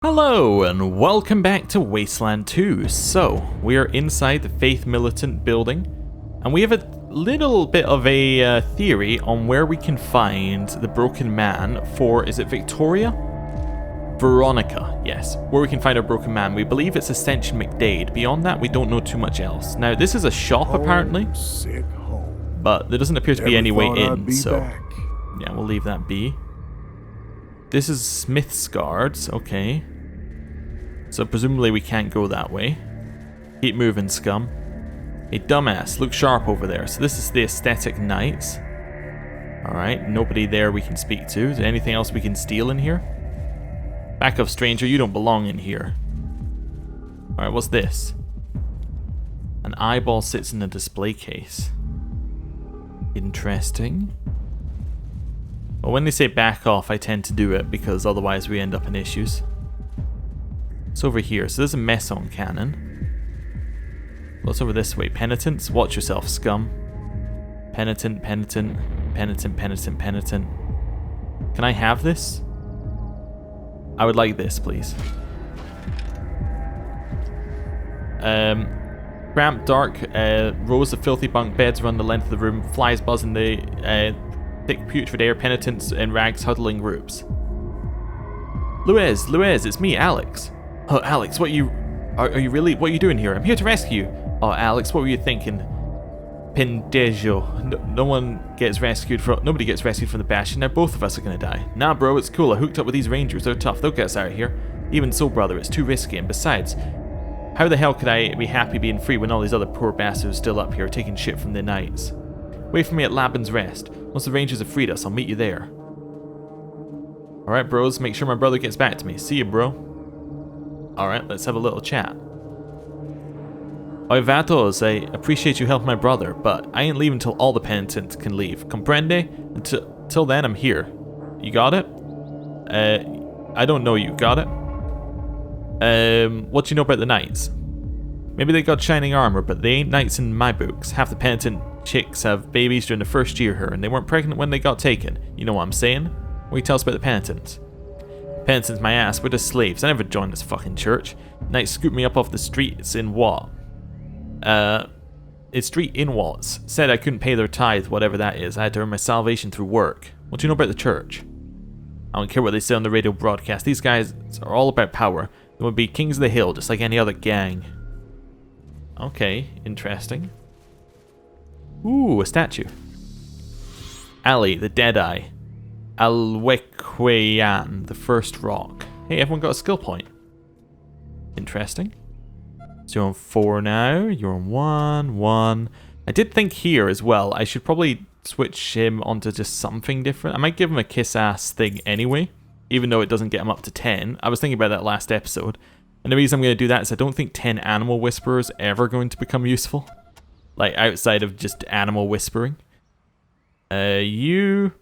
Hello and welcome back to Wasteland 2. So, we are inside the Faith Militant building and we have a little bit of a theory on where we can find the broken man for, is it Victoria? Veronica, yes, where we can find our broken man. We believe it's Ascension McDade. Beyond that, we don't know too much else. Now, this is a shop apparently, but there doesn't appear to be any way in, so yeah, we'll leave that be. This is Smith's Guards, okay. So presumably we can't go that way. Keep moving, scum. Hey, dumbass, look sharp over there. So this is the Aesthetic Knights. Alright, nobody there we can speak to. Is there anything else we can steal in here? Back off, stranger, you don't belong in here. Alright, what's this? An eyeball sits in a display case. Interesting. Well, when they say back off, I tend to do it because otherwise we end up in issues. It's over here. So there's a meson cannon. What's over this way? Penitents? Watch yourself, scum. Penitent, penitent, penitent, penitent, penitent. Can I have this? I would like this, please. Cramped, dark, rows of filthy bunk beds run the length of the room. Flies buzz in the thick putrid air, penitents in rags huddling groups. Luez, it's me, Alex. Oh, Alex, are you really, what are you doing here? I'm here to rescue you. Oh, Alex, what were you thinking? Pendejo. Nobody gets rescued from the Bastion. Now both of us are gonna die. Nah, bro, it's cool. I hooked up with these rangers. They're tough. They'll get us out of here. Even so, brother, it's too risky. And besides, how the hell could I be happy being free when all these other poor bastards are still up here taking shit from the knights? Wait for me at Laban's Rest. Once the rangers have freed us, I'll meet you there. Alright, bros, make sure my brother gets back to me. See you, bro. Alright, let's have a little chat. Oi, Vatos, I appreciate you helping my brother, but I ain't leaving until all the penitents can leave. Comprende? Until then, I'm here. You got it? I don't know you. Got it? What do you know about the knights? Maybe they got shining armor, but they ain't knights in my books. Half the penitent chicks have babies during the first year here, and they weren't pregnant when they got taken. You know what I'm saying? What do you tell us about the penitents? Penitents, my ass, we're just slaves. I never joined this fucking church. Knights scooped me up off the streets in what? It's street in Watts. Said I couldn't pay their tithe, whatever that is. I had to earn my salvation through work. What do you know about the church? I don't care what they say on the radio broadcast. These guys are all about power. They would be kings of the hill, just like any other gang. Okay, interesting. Ooh, a statue. Ali, the Deadeye. Alwequayan, the first rock. Hey, everyone got a skill point. Interesting. So you're on 4 now. You're on 1. I did think here as well, I should probably switch him onto just something different. I might give him a kiss-ass thing anyway, even though it doesn't get him up to 10. I was thinking about that last episode. And the reason I'm going to do that is I don't think 10 animal whisperers ever going to become useful. Like, outside of just animal whispering. You...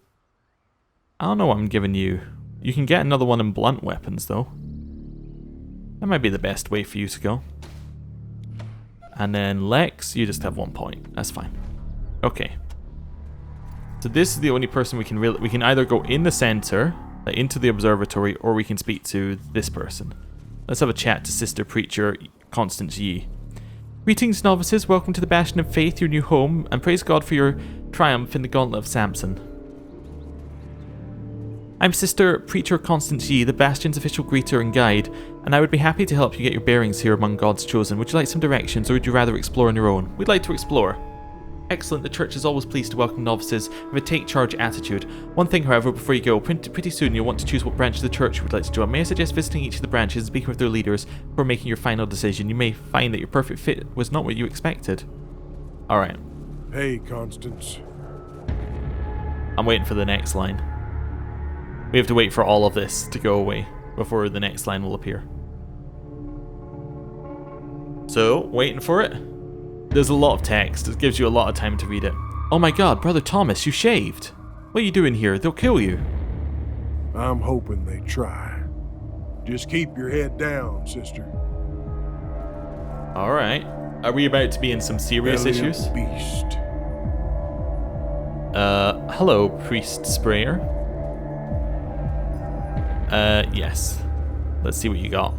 I don't know what I'm giving you. You can get another one in blunt weapons, though. That might be the best way for you to go. And then Lex, you just have 1 point. That's fine. Okay. So this is the only person we can really... We can either go in the center, into the observatory, or we can speak to this person. Let's have a chat to Sister Preacher Constance Yee. Greetings, novices. Welcome to the Bastion of Faith, your new home, and praise God for your triumph in the Gauntlet of Samson. I'm Sister Preacher Constance Yee, the Bastion's official greeter and guide, and I would be happy to help you get your bearings here among God's chosen. Would you like some directions, or would you rather explore on your own? We'd like to explore. Excellent, the church is always pleased to welcome novices with a take-charge attitude. One thing, however, before you go, pretty soon you'll want to choose what branch of the church you would like to join. May I suggest visiting each of the branches and speaking with their leaders before making your final decision? You may find that your perfect fit was not what you expected. Alright. Hey, Constance. I'm waiting for the next line. We have to wait for all of this to go away before the next line will appear. So, waiting for it. There's a lot of text. It gives you a lot of time to read it. Oh my god, Brother Thomas, you shaved. What are you doing here? They'll kill you. I'm hoping they try. Just keep your head down, sister. Alright. Are we about to be in some serious issues? Beast. Hello, Priest Sprayer. Yes. Let's see what you got.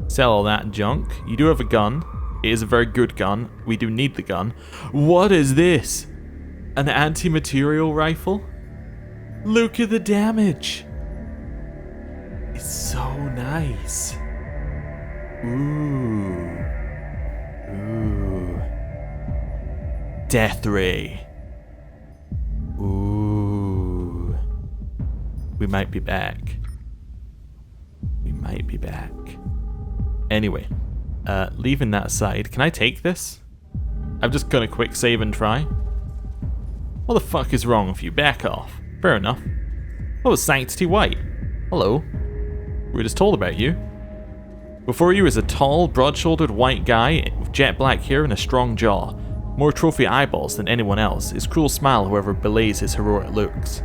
Sell all that junk. You do have a gun. It is a very good gun. We do need the gun. What is this? An anti-material rifle? Look at the damage. It's so nice. Ooh. Ooh. Death ray. Ooh. We might be back. We might be back. Anyway, leaving that aside, can I take this? I'm just gonna quick save and try. What the fuck is wrong with you? Back off. Fair enough. Oh, Sanctity White. Hello. We were just told about you. Before you is a tall, broad-shouldered white guy with jet black hair and a strong jaw. More trophy eyeballs than anyone else. His cruel smile, however, belies his heroic looks.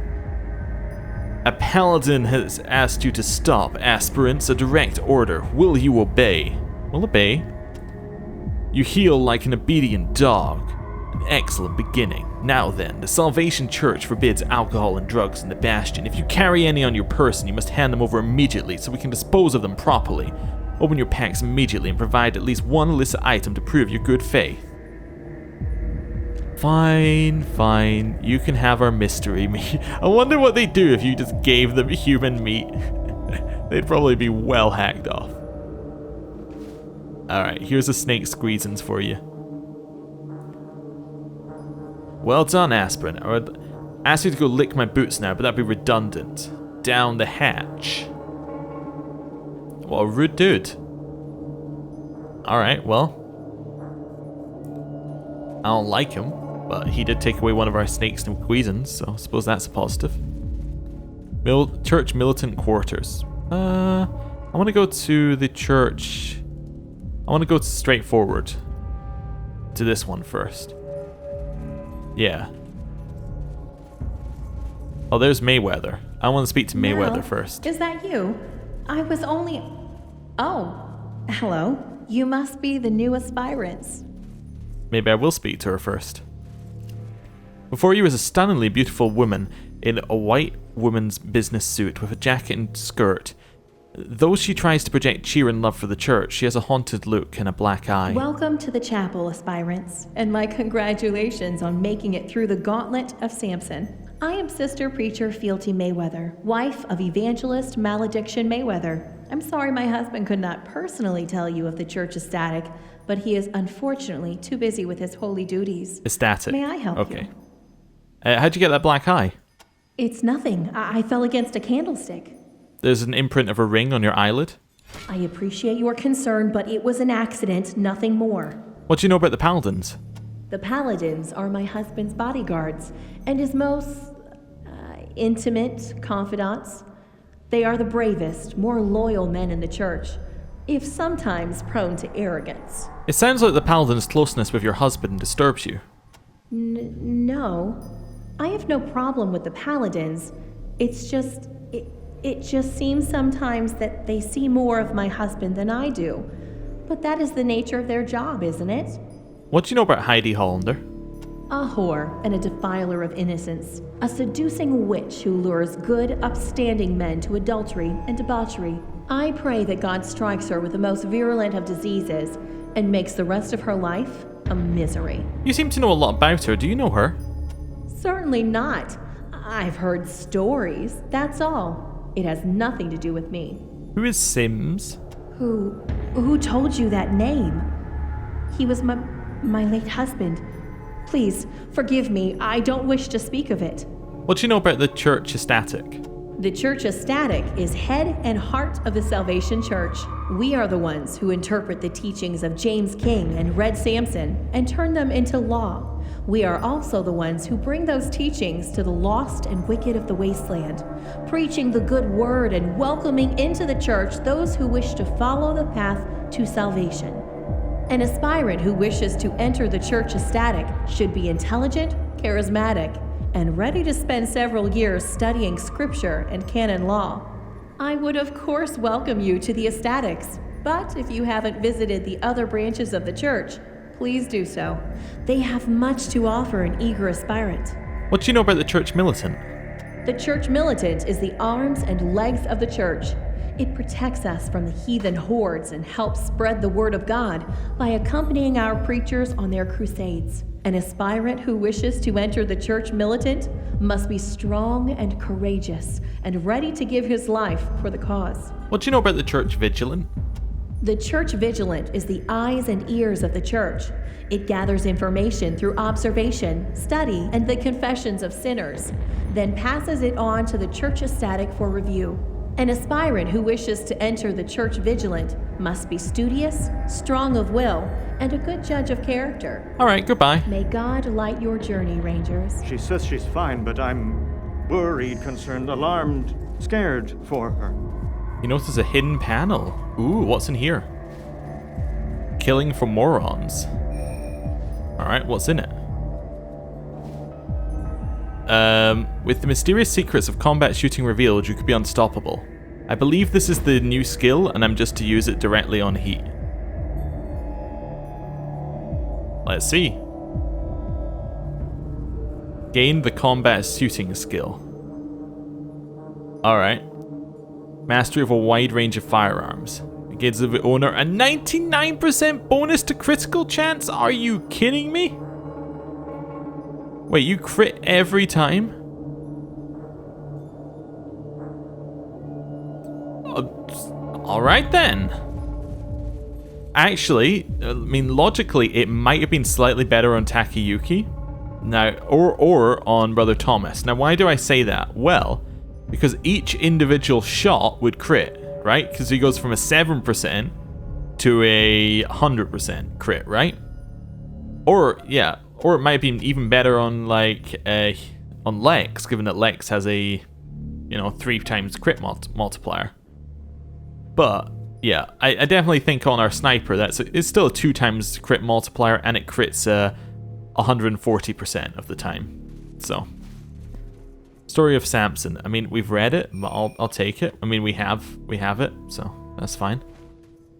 A paladin has asked you to stop, aspirants. A direct order. Will you obey? Will obey. You heal like an obedient dog. An excellent beginning. Now then, the Salvation Church forbids alcohol and drugs in the Bastion. If you carry any on your person, you must hand them over immediately so we can dispose of them properly. Open your packs immediately and provide at least one illicit item to prove your good faith. Fine, fine. You can have our mystery meat. I wonder what they'd do if you just gave them human meat. They'd probably be well hacked off. Alright, here's a snake squeezins for you. Well done, aspirant. I would ask you to go lick my boots now, but that'd be redundant. Down the hatch. What a rude dude. Alright, well. I don't like him, but he did take away one of our snakes and squeezins, so I suppose that's a positive. Church militant quarters. I want to go to the church. I want to go straight forward to this one first. Yeah. Oh, there's Mayweather. I want to speak to Mayweather first. Is that you? I was only... Oh, hello. You must be the new aspirants. Maybe I will speak to her first. Before you is a stunningly beautiful woman in a white woman's business suit with a jacket and skirt. Though she tries to project cheer and love for the church, she has a haunted look and a black eye. Welcome to the chapel, aspirants, and my congratulations on making it through the gauntlet of Samson. I am Sister Preacher Fealty Mayweather, wife of Evangelist Malediction Mayweather. I'm sorry my husband could not personally tell you of the church ecstatic, but he is unfortunately too busy with his holy duties. Ecstatic. May I help you? Okay. How'd you get that black eye? It's nothing. I fell against a candlestick. There's an imprint of a ring on your eyelid? I appreciate your concern, but it was an accident, nothing more. What do you know about the Paladins? The Paladins are my husband's bodyguards, and his most intimate confidants. They are the bravest, more loyal men in the church, if sometimes prone to arrogance. It sounds like the Paladin's closeness with your husband disturbs you. No. I have no problem with the Paladins. It's just... It just seems sometimes that they see more of my husband than I do. But that is the nature of their job, isn't it? What do you know about Heidi Hollander? A whore and a defiler of innocence. A seducing witch who lures good, upstanding men to adultery and debauchery. I pray that God strikes her with the most virulent of diseases and makes the rest of her life a misery. You seem to know a lot about her. Do you know her? Certainly not. I've heard stories, that's all. It has nothing to do with me. Who is Sims? Who told you that name? He was my late husband. Please, forgive me. I don't wish to speak of it. What do you know about the church ecstatic? The church ecstatic is head and heart of the Salvation Church. We are the ones who interpret the teachings of James King and Red Samson and turn them into law. We are also the ones who bring those teachings to the lost and wicked of the Wasteland, preaching the good word and welcoming into the church those who wish to follow the path to salvation. An aspirant who wishes to enter the church ecstatic should be intelligent, charismatic, and ready to spend several years studying scripture and canon law. I would of course welcome you to the ecstatics, but if you haven't visited the other branches of the church, please do so. They have much to offer an eager aspirant. What do you know about the church militant? The church militant is the arms and legs of the church. It protects us from the heathen hordes and helps spread the word of God by accompanying our preachers on their crusades. An aspirant who wishes to enter the church militant must be strong and courageous and ready to give his life for the cause. What do you know about the church vigilant? The church vigilant is the eyes and ears of the church. It gathers information through observation, study, and the confessions of sinners, then passes it on to the church ecstatic for review. An aspirant who wishes to enter the church vigilant must be studious, strong of will, and a good judge of character. All right, goodbye. May God light your journey, Rangers. She says she's fine, but I'm worried, concerned, alarmed, scared for her. You notice a hidden panel. Ooh, what's in here? Killing for morons. All right, what's in it? With the mysterious secrets of combat shooting revealed, you could be unstoppable. I believe this is the new skill, and I'm just to use it directly on heat. Let's see. Gain the combat shooting skill. Alright. Mastery of a wide range of firearms. It gives the owner a 99% bonus to critical chance? Are you kidding me? Wait, you crit every time? Alright then. Actually, I mean, logically, it might have been slightly better on Takayuki. Now, or on Brother Thomas. Now, why do I say that? Well, because each individual shot would crit, right? Because he goes from a 7% to a 100% crit, right? Or, yeah, or it might have been even better on, like, on Lex, given that Lex has a, 3 times crit multiplier. But, yeah, I definitely think on our sniper, it's still a 2 times crit multiplier, and it crits 140% of the time. So, Story of Samson. I mean, we've read it, but I'll take it. I mean, we have it, so that's fine.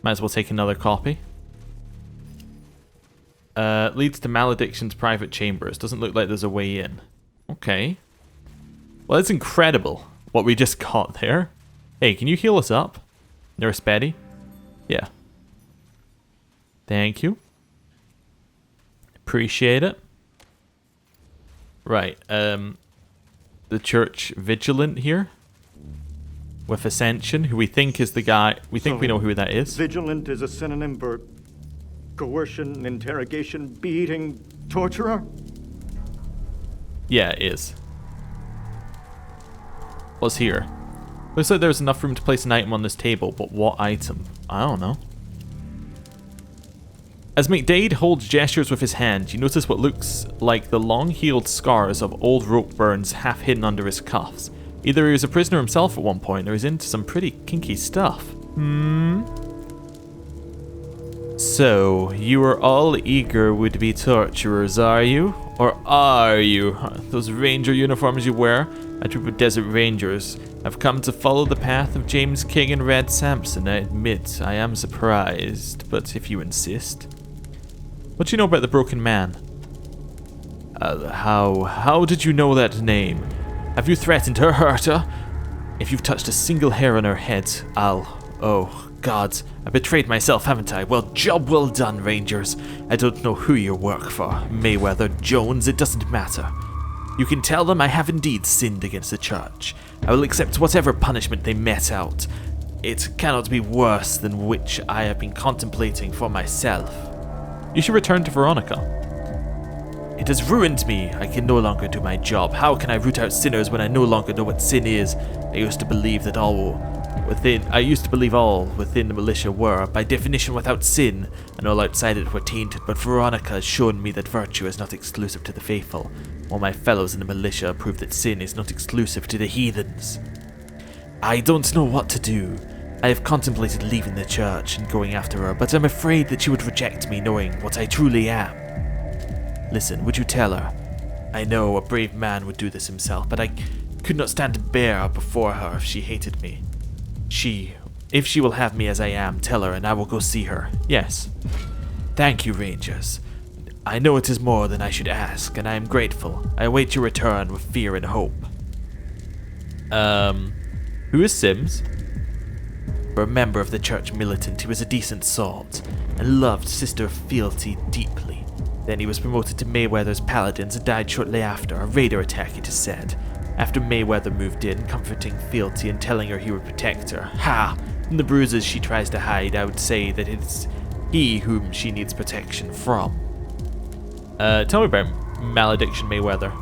Might as well take another copy. Leads to Malediction's private chambers. Doesn't look like there's a way in. Okay. Well, it's incredible what we just got there. Hey, can you heal us up? Nurse Betty? Yeah. Thank you. Appreciate it. Right, the church vigilant here with Ascension, who we think is the guy. We think we know who that is. Vigilant is a synonym for coercion, interrogation, beating, torturer? Yeah, it is. What's here? Looks like there's enough room to place an item on this table, but what item? I don't know. As McDade holds gestures with his hand, you notice what looks like the long-healed scars of old rope burns half hidden under his cuffs. Either he was a prisoner himself at one point, or he's into some pretty kinky stuff. So, you are all eager would-be torturers, are you? Or are you? Those ranger uniforms you wear, a troop of desert rangers, have come to follow the path of James King and Red Samson. I admit, I am surprised, but if you insist. What do you know about the Broken Man? How did you know that name? Have you threatened her, hurt her? If you've touched a single hair on her head, oh, God, I betrayed myself, haven't I? Well, job well done, Rangers. I don't know who you work for. Mayweather, Jones, it doesn't matter. You can tell them I have indeed sinned against the church. I will accept whatever punishment they met out. It cannot be worse than which I have been contemplating for myself. You should return to Veronica. It has ruined me. I can no longer do my job. How can I root out sinners when I no longer know what sin is? I used to believe all within the militia were, by definition, without sin, and all outside it were tainted, but Veronica has shown me that virtue is not exclusive to the faithful, while my fellows in the militia prove that sin is not exclusive to the heathens. I don't know what to do. I have contemplated leaving the church and going after her, but I'm afraid that she would reject me knowing what I truly am. Listen, would you tell her? I know a brave man would do this himself, but I could not stand to bear before her if she hated me. If she will have me as I am, tell her and I will go see her. Yes. Thank you, Rangers. I know it is more than I should ask, and I am grateful. I await your return with fear and hope. Who is Sims? remember a member of the church militant. He was a decent sort, and loved Sister Fealty deeply. Then he was promoted to Mayweather's Paladins and died shortly after, a raider attack it is said. After Mayweather moved in, comforting Fealty and telling her he would protect her. Ha! From the bruises she tries to hide, I would say that it's he whom she needs protection from. Tell me about Malediction Mayweather.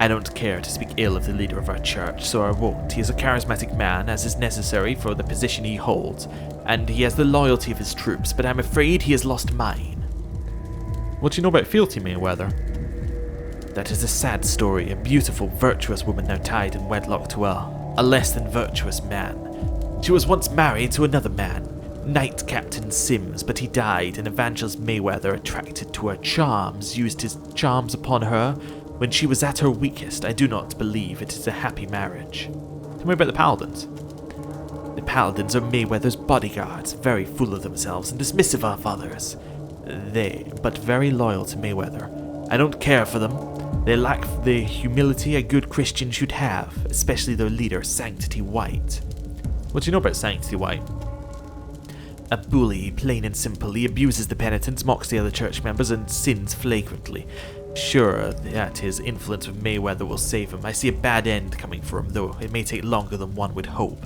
I don't care to speak ill of the leader of our church, so I won't. He is a charismatic man, as is necessary for the position he holds, and he has the loyalty of his troops, but I'm afraid he has lost mine. What do you know about Fealty Mayweather? That is a sad story, a beautiful, virtuous woman now tied in wedlock to a less than virtuous man. She was once married to another man, Knight Captain Sims, but he died, and Evangelist Mayweather, attracted to her charms, used his charms upon her when she was at her weakest. I do not believe it is a happy marriage. Tell me about the Paladins. The Paladins are Mayweather's bodyguards, very full of themselves and dismissive of others. But very loyal to Mayweather. I don't care for them. They lack the humility a good Christian should have, especially their leader, Sanctity White. What do you know about Sanctity White? A bully, plain and simple. He abuses the penitents, mocks the other church members, and sins flagrantly. Sure that his influence with Mayweather will save him. I see a bad end coming for him, though it may take longer than one would hope.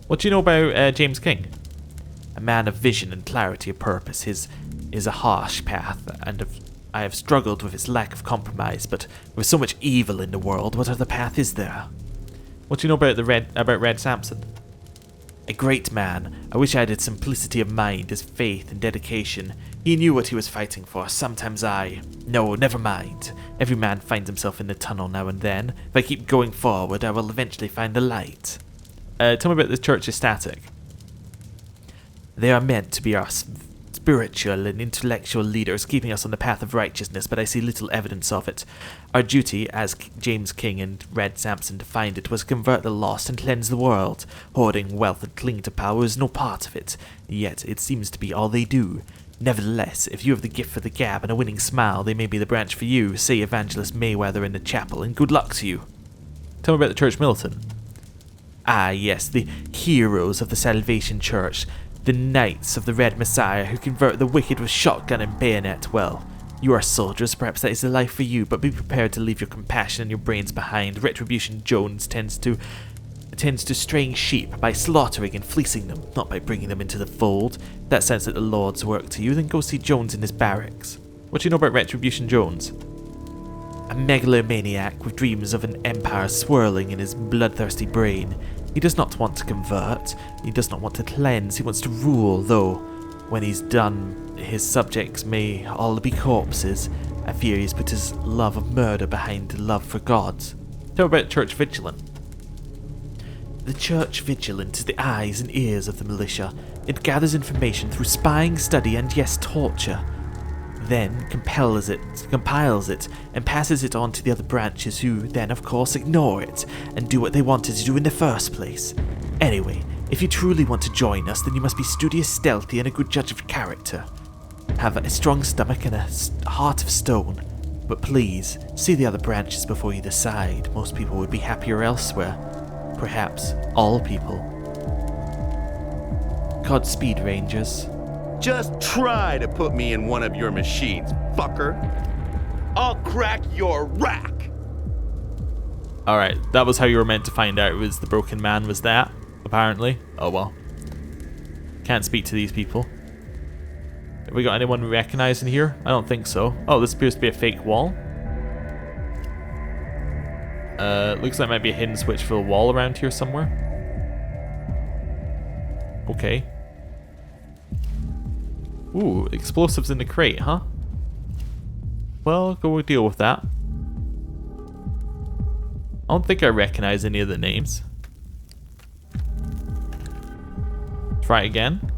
What do you know about James King? A man of vision and clarity of purpose. His is a harsh path, and I have struggled with its lack of compromise, but with so much evil in the world, what other path is there? What do you know about Red Samson? A great man. I wish I had his simplicity of mind, his faith and dedication. He knew what he was fighting for. Sometimes No, never mind. Every man finds himself in the tunnel now and then. If I keep going forward, I will eventually find the light. Tell me about the church ecstatic. They are meant to be our spiritual and intellectual leaders, keeping us on the path of righteousness, but I see little evidence of it. Our duty, as James King and Red Samson defined it, was to convert the lost and cleanse the world. Hoarding wealth and clinging to power is no part of it, yet it seems to be all they do. Nevertheless, if you have the gift for the gab and a winning smile, they may be the branch for you, say Evangelist Mayweather in the chapel, and good luck to you. Tell me about the church militant. Ah, yes, the heroes of the Salvation Church. The Knights of the Red Messiah who convert the wicked with shotgun and bayonet. Well, you are soldiers, perhaps that is the life for you, but be prepared to leave your compassion and your brains behind. Retribution Jones tends to straying sheep by slaughtering and fleecing them, not by bringing them into the fold. If that sounds like the Lord's work to you, then go see Jones in his barracks. What do you know about Retribution Jones? A megalomaniac with dreams of an empire swirling in his bloodthirsty brain. He does not want to convert, he does not want to cleanse, he wants to rule, though when he's done, his subjects may all be corpses. I fear he's put his love of murder behind love for God. Tell me about Church Vigilant. The Church Vigilant is the eyes and ears of the militia. It gathers information through spying, study, and yes, torture. Then compiles it, and passes it on to the other branches, who then, of course, ignore it, and do what they wanted to do in the first place. Anyway, if you truly want to join us, then you must be studious, stealthy, and a good judge of character. Have a strong stomach and a heart of stone. But please, see the other branches before you decide. Most people would be happier elsewhere. Perhaps all people. Godspeed, Rangers. Just try to put me in one of your machines, fucker. I'll crack your rack. Alright, that was how you were meant to find out it was the broken man, was that? Apparently. Oh well. Can't speak to these people. Have we got anyone we recognize in here? I don't think so. Oh, this appears to be a fake wall. Looks like it might be a hidden switch for a wall around here somewhere. Okay. Ooh, explosives in the crate, huh? Well, go deal with that. I don't think I recognize any of the names. Try again.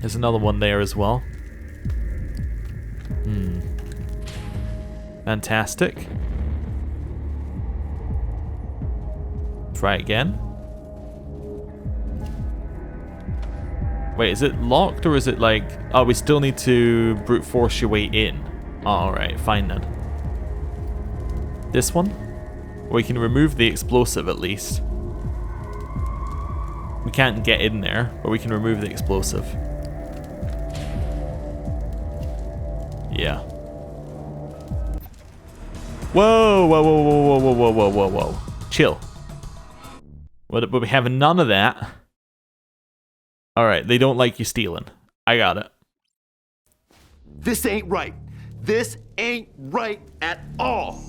There's another one there as well. Fantastic. Try again. Wait, is it locked or is it like... Oh, we still need to brute force your way in. Alright, fine then. This one? We can remove the explosive at least. We can't get in there, but we can remove the explosive. Yeah. Whoa, whoa, whoa, whoa, whoa, whoa, whoa, whoa, whoa. Chill. But we have none of that. Alright, they don't like you stealing. I got it. This ain't right. This ain't right at all.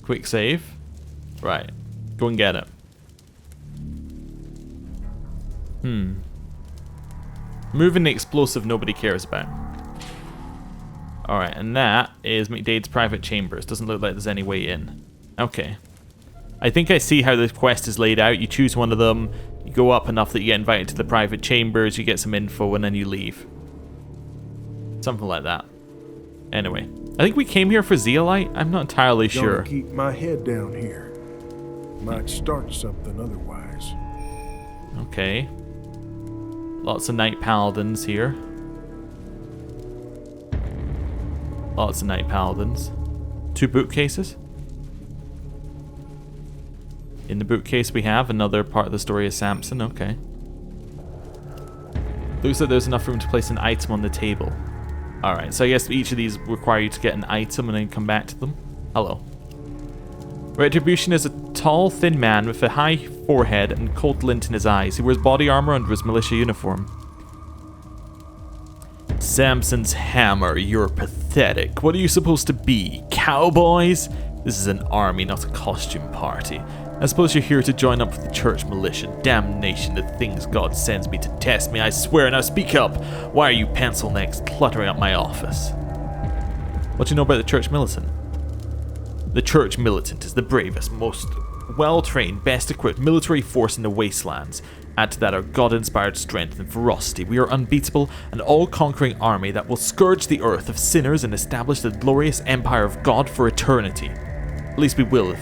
Quick save. Right. Go and get it. Moving the explosive nobody cares about. Alright, and that is McDade's private chambers. Doesn't look like there's any way in. Okay. I think I see how the quest is laid out. You choose one of them, you go up enough that you get invited to the private chambers, you get some info, and then you leave. Something like that. Anyway, I think we came here for Zeolite. I'm not entirely sure. Gonna keep my head down here. Might start something otherwise. Okay. Lots of Knight Paladins here. Lots of Knight Paladins. 2 bookcases. In the bookcase we have another part of the story of Samson. Okay. Looks like there's enough room to place an item on the table. Alright, so I guess each of these require you to get an item and then come back to them. Hello. Retribution is a tall, thin man with a high forehead and cold glint in his eyes. He wears body armor under his militia uniform. Samson's hammer, you're pathetic. What are you supposed to be? Cowboys? This is an army, not a costume party. I suppose you're here to join up with the church militia. Damnation, the things God sends me to test me. I swear, now speak up. Why are you pencil necks cluttering up my office? What do you know about the church militant? The church militant is the bravest, most well-trained, best-equipped military force in the Wastelands. Add to that our God-inspired strength and ferocity. We are unbeatable, an all-conquering army that will scourge the earth of sinners and establish the glorious empire of God for eternity. At least we will if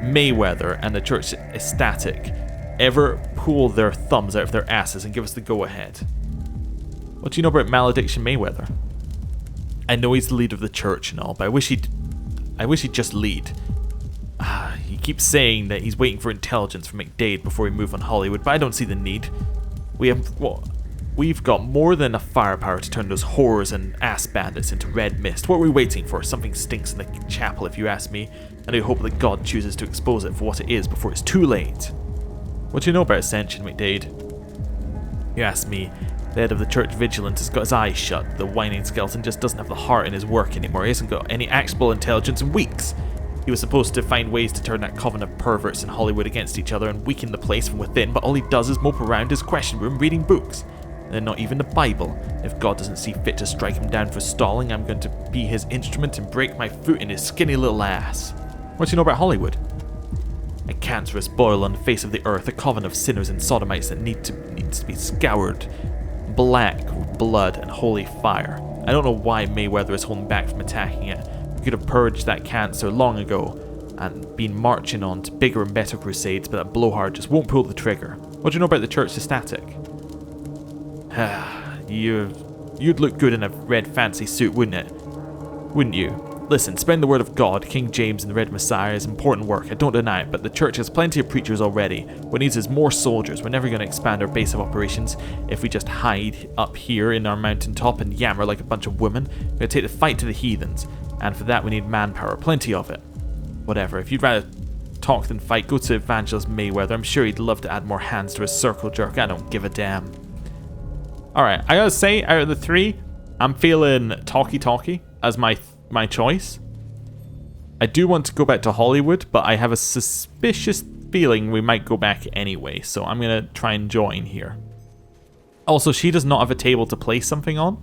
Mayweather and the church ecstatic ever pull their thumbs out of their asses and give us the go-ahead. What do you know about Malediction Mayweather? I know he's the leader of the church and all, but I wish he'd just lead. He keeps saying that he's waiting for intelligence from McDade before we move on Hollywood, but I don't see the need. We've got more than enough firepower to turn those whores and ass bandits into red mist. What are we waiting for? Something stinks in the chapel, if you ask me, and I hope that God chooses to expose it for what it is before it's too late. What do you know about Ascension, McDade? You ask me. The head of the church vigilant has got his eyes shut. The whining skeleton just doesn't have the heart in his work anymore. He hasn't got any actionable intelligence in weeks. He was supposed to find ways to turn that coven of perverts in Hollywood against each other and weaken the place from within, but all he does is mope around his question room reading books. And not even the Bible. If God doesn't see fit to strike him down for stalling, I'm going to be his instrument and break my foot in his skinny little ass. What do you know about Hollywood? A cancerous boil on the face of the earth, a coven of sinners and sodomites that needs to be scoured black with blood and holy fire. I don't know why Mayweather is holding back from attacking it. We could have purged that cancer long ago and been marching on to bigger and better crusades, but that blowhard just won't pull the trigger. What do you know about the church ecstatic? You'd look good in a red fancy suit, wouldn't it? Wouldn't you? Listen, spreading the word of God, King James and the Red Messiah is important work, I don't deny it, but the church has plenty of preachers already. What it needs is more soldiers. We're never going to expand our base of operations if we just hide up here in our mountaintop and yammer like a bunch of women. We're going to take the fight to the heathens, and for that we need manpower, plenty of it. Whatever, if you'd rather talk than fight, go to Evangelist Mayweather. I'm sure he'd love to add more hands to his circle jerk. I don't give a damn. Alright, I gotta say, out of the 3, I'm feeling talkie as my choice. I do want to go back to Hollywood, but I have a suspicious feeling we might go back anyway, so I'm going to try and join here. Also, she does not have a table to place something on,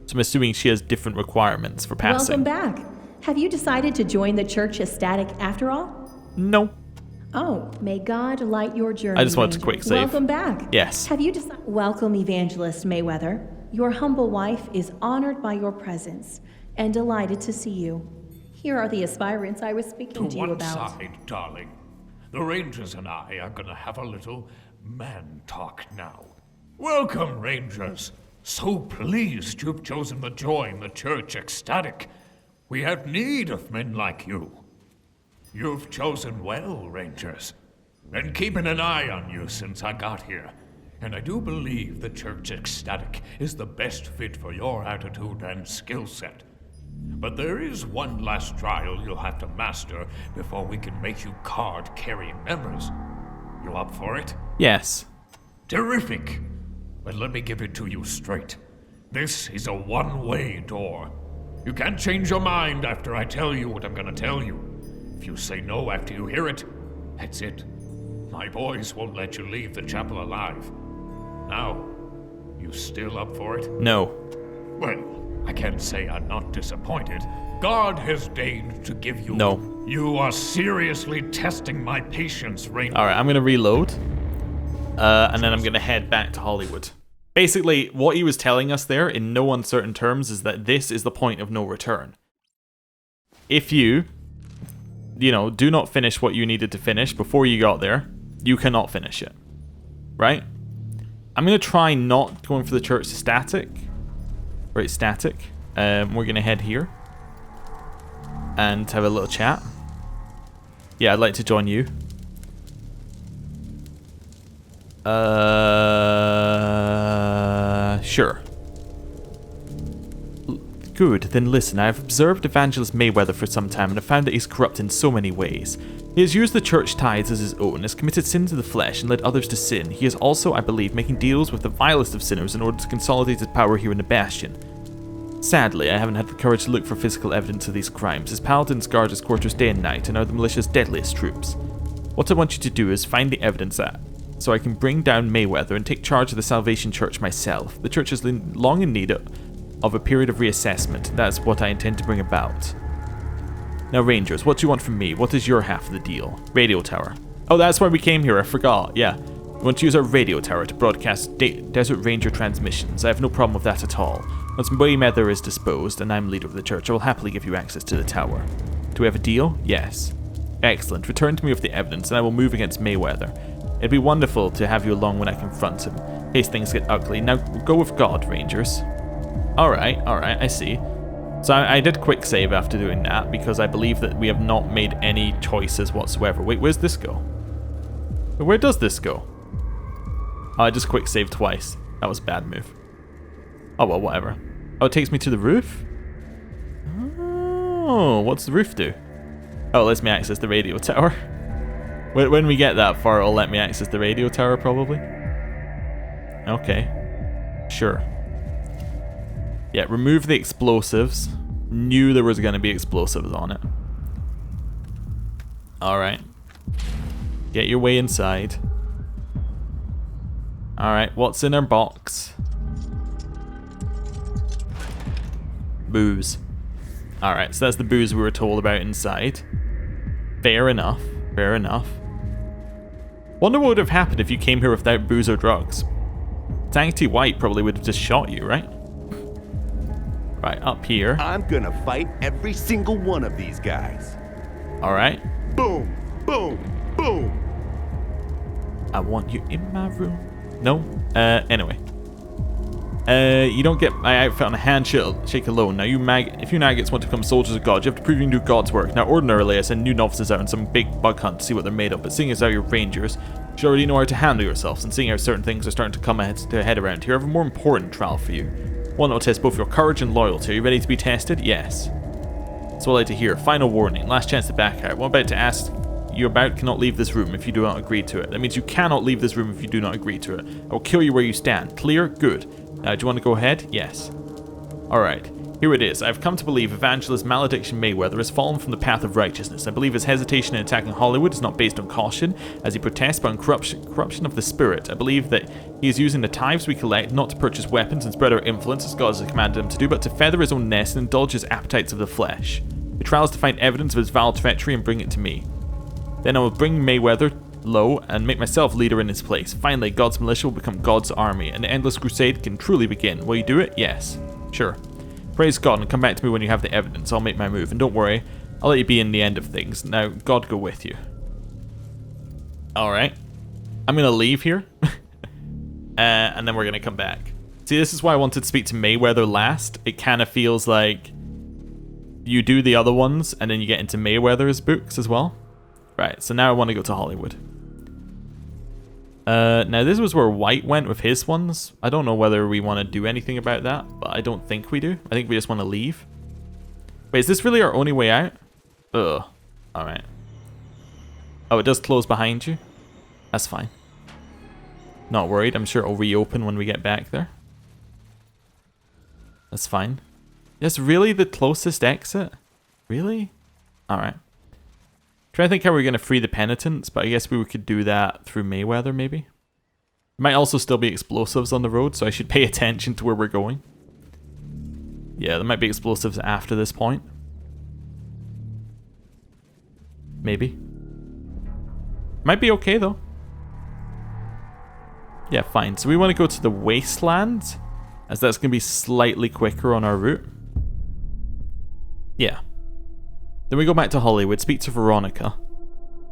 so I'm assuming she has different requirements for passing. Welcome back. Have you decided to join the church ecstatic after all? No. Oh, may God light your journey. I just wanted to quick save. Welcome back. Yes. Have you decided? Welcome, Evangelist Mayweather. Your humble wife is honored by your presence and delighted to see you. Here are the aspirants I was speaking to you about. To one side, darling. The Rangers and I are gonna have a little man talk now. Welcome, Rangers. So pleased you've chosen to join the church ecstatic. We have need of men like you. You've chosen well, Rangers. Been keeping an eye on you since I got here, and I do believe the Church Ecstatic is the best fit for your attitude and skill set. But there is one last trial you'll have to master before we can make you card-carrying members. You up for it? Yes. Terrific! But let me give it to you straight. This is a one-way door. You can't change your mind after I tell you what I'm gonna tell you. If you say no after you hear it, that's it. My boys won't let you leave the chapel alive. Now, you still up for it? No. Well, I can't say I'm not disappointed. God has deigned to give you... No. You are seriously testing my patience, Ranger. Alright, I'm going to reload. And then I'm going to head back to Hollywood. Basically, what he was telling us there, in no uncertain terms, is that this is the point of no return. If you know, do not finish what you needed to finish before you got there, you cannot finish it. Right? I'm going to try not going for the church static. Right, static. We're going to head here. And have a little chat. Yeah, I'd like to join you. Sure. Good, then listen, I have observed Evangelist Mayweather for some time and have found that he's corrupt in so many ways. He has used the church tithes as his own, has committed sin to the flesh and led others to sin. He is also, I believe, making deals with the vilest of sinners in order to consolidate his power here in the Bastion. Sadly, I haven't had the courage to look for physical evidence of these crimes. His paladins guard his quarters day and night and are the militia's deadliest troops. What I want you to do is find the evidence so I can bring down Mayweather and take charge of the Salvation Church myself. The church is long in need of a period of reassessment. That's what I intend to bring about. Now, Rangers, what do you want from me? What is your half of the deal? Radio tower. Oh, that's why we came here, I forgot. Yeah. We want to use our radio tower to broadcast Desert Ranger transmissions. I have no problem with that at all. Once Mayweather is disposed and I'm leader of the church, I will happily give you access to the tower. Do we have a deal? Yes. Excellent. Return to me with the evidence and I will move against Mayweather. It'd be wonderful to have you along when I confront him, in case things get ugly. Now, go with God, Rangers. Alright, I see. So I did quick save after doing that, because I believe that we have not made any choices whatsoever. Wait, where's this go? Where does this go? Oh, I just quick saved twice. That was a bad move. Oh, well, whatever. Oh, it takes me to the roof? Oh, what's the roof do? Oh, it lets me access the radio tower. When we get that far, it'll let me access the radio tower, probably. Okay. Sure. Yeah, remove the explosives. Knew there was going to be explosives on it. Alright. Get your way inside. Alright, what's in our box? Booze. Alright, so that's the booze we were told about inside. Fair enough. Fair enough. Wonder what would have happened if you came here without booze or drugs. Sanctity White probably would have just shot you, right? Right, up here. I'm gonna fight every single one of these guys. Alright. Boom, boom, boom. I want you in my room. No? Anyway. You don't get my outfit on a handshake alone. Now, if you maggots want to become soldiers of God, you have to prove you can do God's work. Now, ordinarily, I send new novices out on some big bug hunt to see what they're made of, but seeing as how you're Rangers, you already know how to handle yourselves, and seeing how certain things are starting to come ahead around here, I have a more important trial for you. One that will test both your courage and loyalty. Are you ready to be tested? Yes. That's what I like to hear. Final warning. Last chance to back out. What I'm about to ask you about cannot leave this room if you do not agree to it. That means you cannot leave this room if you do not agree to it. I will kill you where you stand. Clear? Good. Now, do you want to go ahead? Yes. Alright. Here it is. I've come to believe Evangelist Malediction Mayweather has fallen from the path of righteousness. I believe his hesitation in attacking Hollywood is not based on caution, as he protests, but on corruption of the spirit. I believe that he is using the tithes we collect not to purchase weapons and spread our influence as God has commanded him to do, but to feather his own nest and indulge his appetites of the flesh. The trial is to find evidence of his vile treachery and bring it to me. Then I will bring Mayweather low and make myself leader in his place. Finally, God's militia will become God's army, and the endless crusade can truly begin. Will you do it? Yes. Sure. Praise God and come back to me when you have the evidence. I'll make my move, and don't worry, I'll let you be in the end of things. Now, God go with you. Alright. I'm gonna leave here. And then we're gonna come back. See, this is why I wanted to speak to Mayweather last. It kind of feels like you do the other ones, and then you get into Mayweather's books as well. Right, so now I want to go to Hollywood. Now this was where White went with his ones. I don't know whether we want to do anything about that, but I don't think we do. I think we just want to leave. Wait, is this really our only way out? Ugh. Alright. Oh, it does close behind you? That's fine. Not worried. I'm sure it'll reopen when we get back there. That's fine. That's really the closest exit? Really? Alright. Trying to think how we're going to free the penitents, but I guess we could do that through Mayweather, maybe. Might also still be explosives on the road, so I should pay attention to where we're going. Yeah, there might be explosives after this point. Maybe. Might be okay, though. Yeah, fine. So we want to go to the Wasteland, as that's going to be slightly quicker on our route. Yeah. Then we go back to Hollywood, speak to Veronica.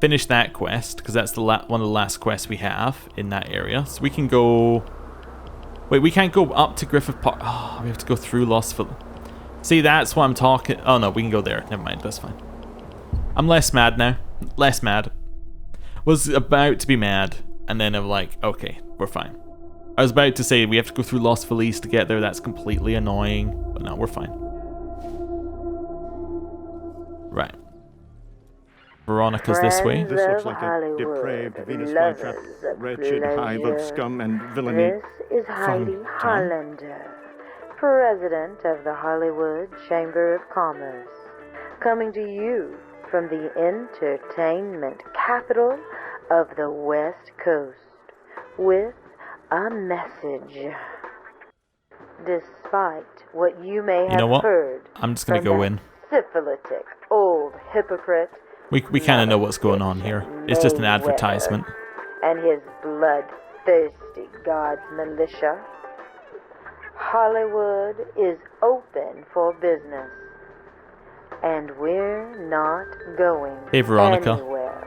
Finish that quest, because that's the one of the last quests we have in that area. So we can go... Wait, we can't go up to Griffith Park. Oh, we have to go through Lost Village. See, that's what I'm talking... Oh, no, we can go there. Never mind, that's fine. I'm less mad now. Less mad. Was about to be mad, and then I'm like, okay, we're fine. I was about to say we have to go through Lost Village to get there. That's completely annoying, but no, we're fine. Right. Veronica's this way. This looks like a depraved Venus flytrap, wretched hive of scum and villainy. This is Heidi Hollander, President of the Hollywood Chamber of Commerce, coming to you from the entertainment capital of the West Coast with a message. Despite what you may have heard, I'm just gonna go in. Syphilitic old hypocrite. We kind of know what's going on here. It's just an advertisement. And his bloodthirsty God's militia. Hollywood is open for business. And we're not going anywhere.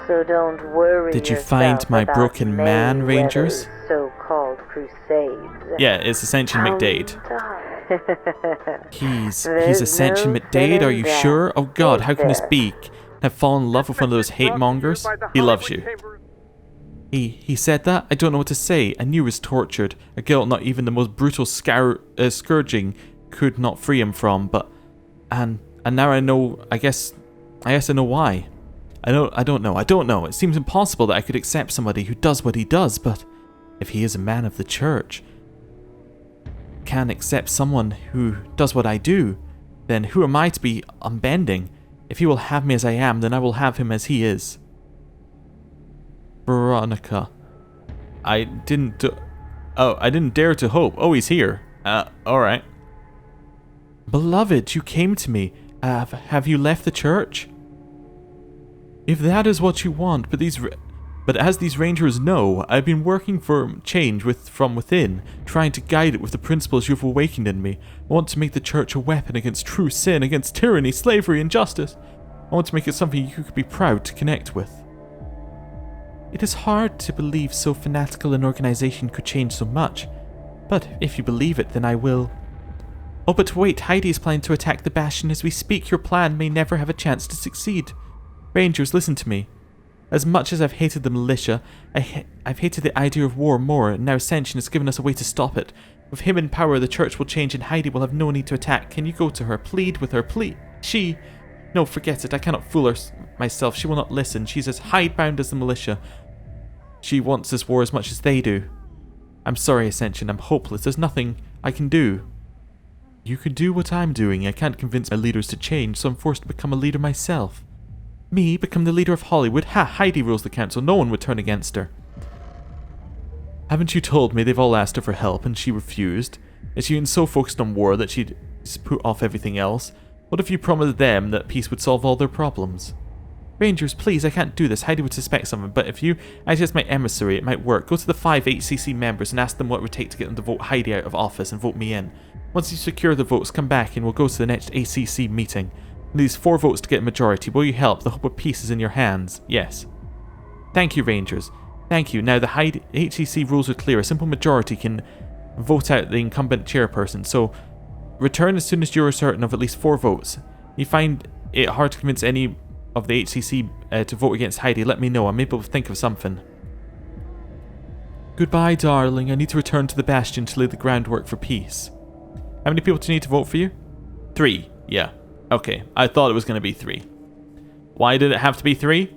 So don't worry. Did you find my broken man, Rangers? So-called crusades. Yeah, it's Ascension McDade. He's Ascension McDade, are you sure? Oh god, how can this be? Have fallen in love with one of those hate mongers? He loves you. He said that? I don't know what to say. I knew he was tortured. A guilt not even the most brutal scourging could not free him from, but... And now I know, I guess I know why. I don't know. It seems impossible that I could accept somebody who does what he does, but if he is a man of the church, can accept someone who does what I do, then who am I to be unbending? If he will have me as I am, then I will have him as he is. Veronica. I didn't dare to hope. Oh, he's here. Alright. Beloved, you came to me. Have you left the church? If that is what you want, but as these rangers know, I've been working for change from within, trying to guide it with the principles you've awakened in me. I want to make the church a weapon against true sin, against tyranny, slavery, and justice. I want to make it something you could be proud to connect with. It is hard to believe so fanatical an organization could change so much, but if you believe it, then I will. Oh, but wait, Heidi is planning to attack the Bastion as we speak. Your plan may never have a chance to succeed. Rangers, listen to me. As much as I've hated the militia, I've hated the idea of war more, and now Ascension has given us a way to stop it. With him in power, the church will change and Heidi will have no need to attack. Can you go to her? Plead with her, please. No, forget it. I cannot fool her myself. She will not listen. She's as hidebound as the militia. She wants this war as much as they do. I'm sorry, Ascension. I'm hopeless. There's nothing I can do. You can do what I'm doing. I can't convince my leaders to change, so I'm forced to become a leader myself. Me become the leader of Hollywood? Ha! Heidi rules the council. No one would turn against her. Haven't you told me they've all asked her for help and she refused? Is she so focused on war that she'd put off everything else? What if you promised them that peace would solve all their problems? Rangers, please, I can't do this. Heidi would suspect something, but if you act as my emissary, it might work. Go to the 5 HCC members and ask them what it would take to get them to vote Heidi out of office and vote me in. Once you secure the votes, come back and we'll go to the next ACC meeting. These 4 votes to get a majority. Will you help? The hope of peace is in your hands. Yes. Thank you, Rangers. Thank you. Now, the HCC rules are clear. A simple majority can vote out the incumbent chairperson, so return as soon as you are certain of at least 4 votes. You find it hard to convince any of the HCC to vote against Heidi, let me know. I'm able to think of something. Goodbye, darling. I need to return to the Bastion to lay the groundwork for peace. How many people do you need to vote for you? 3. Yeah. Okay. I thought it was going to be 3. Why did it have to be 3?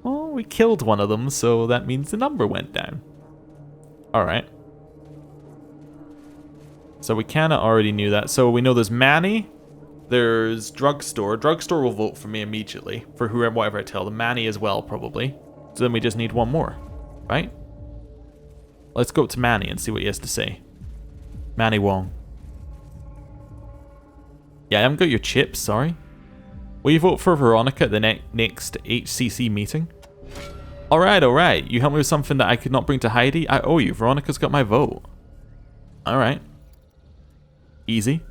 Well, we killed one of them, so that means the number went down. Alright. So we kind of already knew that. So we know there's Manny. There's Drugstore. Drugstore will vote for me immediately. For whoever, whatever I tell them. Manny as well, probably. So then we just need one more. Right? Let's go up to Manny and see what he has to say. Manny Wong. Yeah, I haven't got your chips, sorry. Will you vote for Veronica at the next HCC meeting? Alright, alright. You helped me with something that I could not bring to Heidi? I owe you. Veronica's got my vote. Alright. Easy.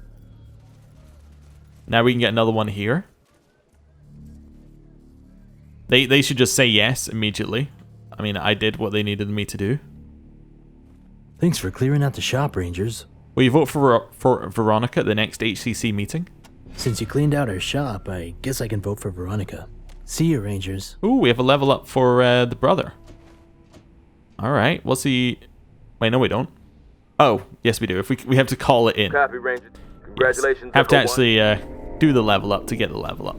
Now we can get another one here. They should just say yes immediately. I mean, I did what they needed me to do. Thanks for clearing out the shop, Rangers. Will you vote for Veronica at the next HCC meeting? Since you cleaned out our shop, I guess I can vote for Veronica. See you, Rangers. Ooh, we have a level up for the brother. Alright, we'll see. Wait, no we don't. Oh, yes we do. If we have to call it in. Copy, Ranger. Congratulations. Yes. Have to actually do the level up to get the level up.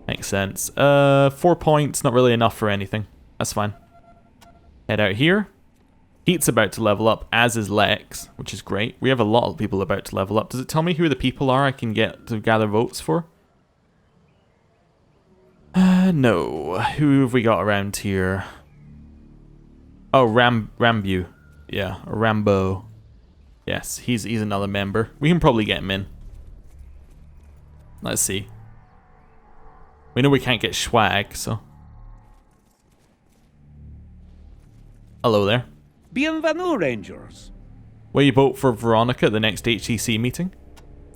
Makes sense. 4 points, not really enough for anything. That's fine. Head out here. Heat's about to level up, as is Lex, which is great. We have a lot of people about to level up. Does it tell me who the people are I can get to gather votes for? No. Who have we got around here? Oh, Rambu. Yeah, or Rambo. Yes, he's another member. We can probably get him in. Let's see. We know we can't get swag, so. Hello there. Bienvenue, Rangers. Will you vote for Veronica at the next HCC meeting?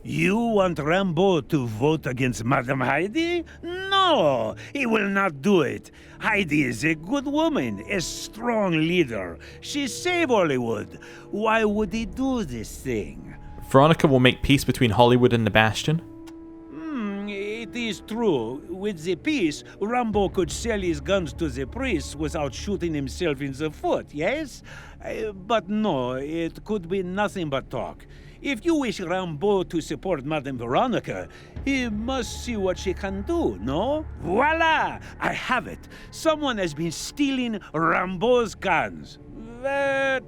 You want Rambo to vote against Madame Heidi? No, he will not do it. Heidi is a good woman, a strong leader. She saved Hollywood. Why would he do this thing? Veronica will make peace between Hollywood and the Bastion. It is true. With the peace, Rambo could sell his guns to the priests without shooting himself in the foot, yes? But no, it could be nothing but talk. If you wish Rambo to support Madame Veronica, he must see what she can do, no? Voila! I have it. Someone has been stealing Rambo's guns.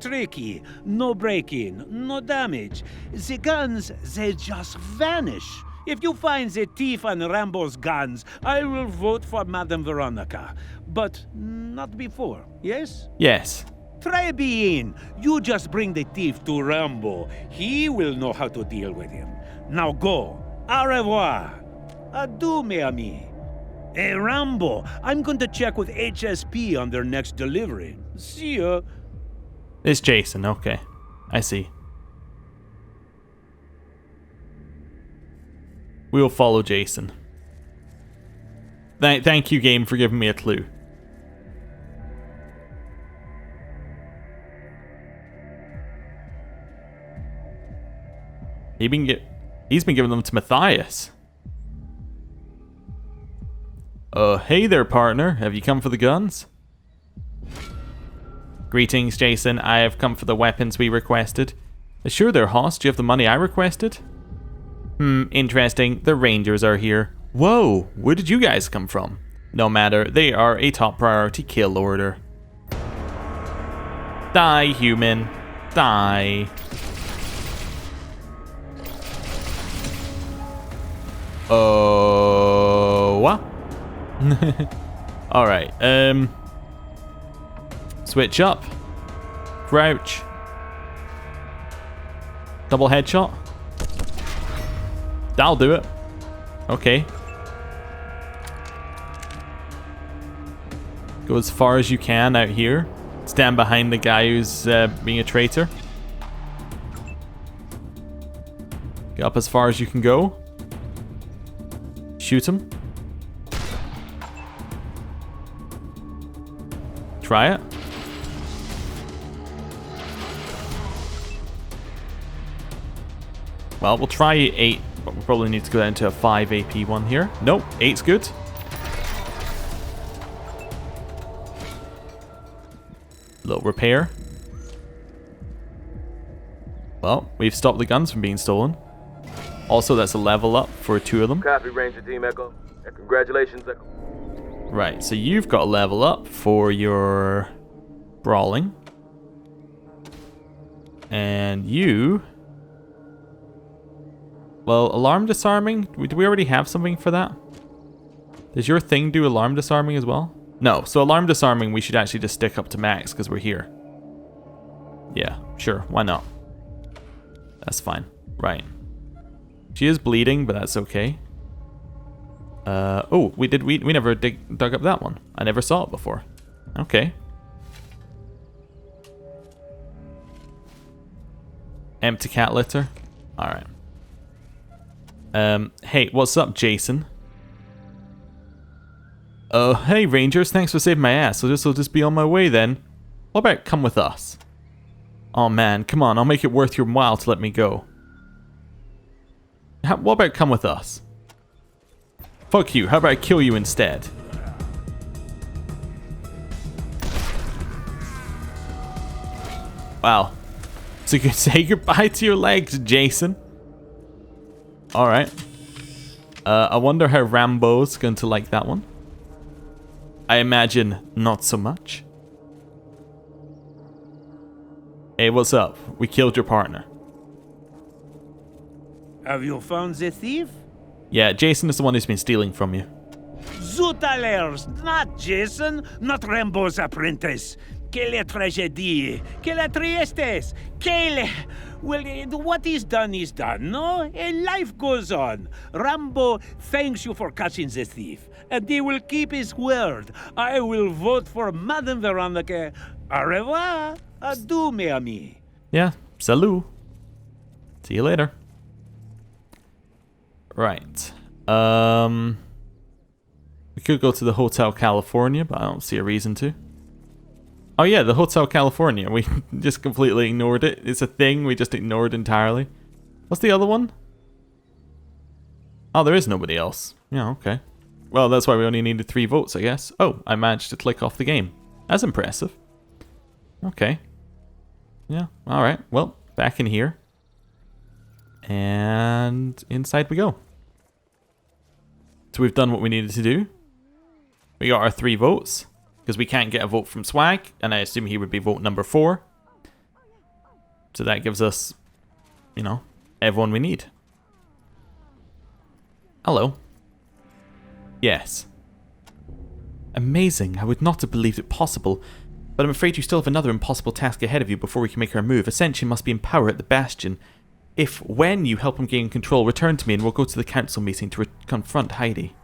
Tricky. No break-in, no damage. The guns, they just vanish. If you find the thief and Rambo's guns, I will vote for Madame Veronica. But not before, yes? Yes. Try being. You just bring the thief to Rambo. He will know how to deal with him. Now go. Au revoir. Adieu, mes amis. Hey, Rambo, I'm going to check with HSP on their next delivery. See ya. It's Jason, okay. I see. We will follow Jason. Thank you, game, for giving me a clue. He's been giving them to Matthias. Hey there, partner. Have you come for the guns? Greetings, Jason. I have come for the weapons we requested. Sure there, Hoss. Do you have the money I requested? Interesting. The Rangers are here. Whoa, where did you guys come from? No matter, they are a top priority kill order. Die, human. Die. What? Alright, switch up. Crouch. Double headshot. That'll do it. Okay. Go as far as you can out here. Stand behind the guy who's being a traitor. Get up as far as you can go. Shoot him. Try it. Well, we'll try 8, but we'll probably need to go down to a 5 AP one here. Nope, 8's good. though. Repair. Well, we've stopped the guns from being stolen. Also, that's a level up for 2 of them. Copy, Ranger Team Echo. And congratulations, Echo. Right, so you've got a level up for your brawling. And you... Well, alarm disarming? Do we already have something for that? Does your thing do alarm disarming as well? No, so alarm disarming we should actually just stick up to max because we're here. Yeah, sure, why not? That's fine. Right. She is bleeding, but that's okay. Oh, we never dug up that one. I never saw it before. Okay. Empty cat litter. Alright. Hey, what's up, Jason? Hey, Rangers, thanks for saving my ass. I'll just be on my way then. What about come with us? Oh man, come on, I'll make it worth your while to let me go. What about come with us? Fuck you, how about I kill you instead? Wow. So you can say goodbye to your legs, Jason. Alright. I wonder how Rambo's going to like that one. I imagine not so much. Hey, what's up? We killed your partner. Have you found the thief? Yeah, Jason is the one who's been stealing from you. Zutalers, not Jason, not Rambo's apprentice. Quelle tragédie, quelle tristesse, quelle... Well, what is done, no? And life goes on. Rambo thanks you for catching the thief, and he will keep his word. I will vote for Madame Veronica. Au revoir. Adieu, mes amis. Yeah, salut. See you later. Right. We could go to the Hotel California, but I don't see a reason to. Oh yeah, the Hotel California. We just completely ignored it. It's a thing we just ignored entirely. What's the other one? Oh, there is nobody else. Yeah, okay. Well, that's why we only needed 3 votes, I guess. Oh, I managed to click off the game. That's impressive. Okay. Yeah, alright. Well, back in here. And inside we go. So we've done what we needed to do. We got our 3 votes. Because we can't get a vote from Swag. And I assume he would be vote number 4. So that gives us, you know, everyone we need. Hello. Yes. Amazing. I would not have believed it possible. But I'm afraid you still have another impossible task ahead of you before we can make our move. Ascension must be in power at the Bastion. When you help him gain control, return to me and we'll go to the council meeting to confront Heidi.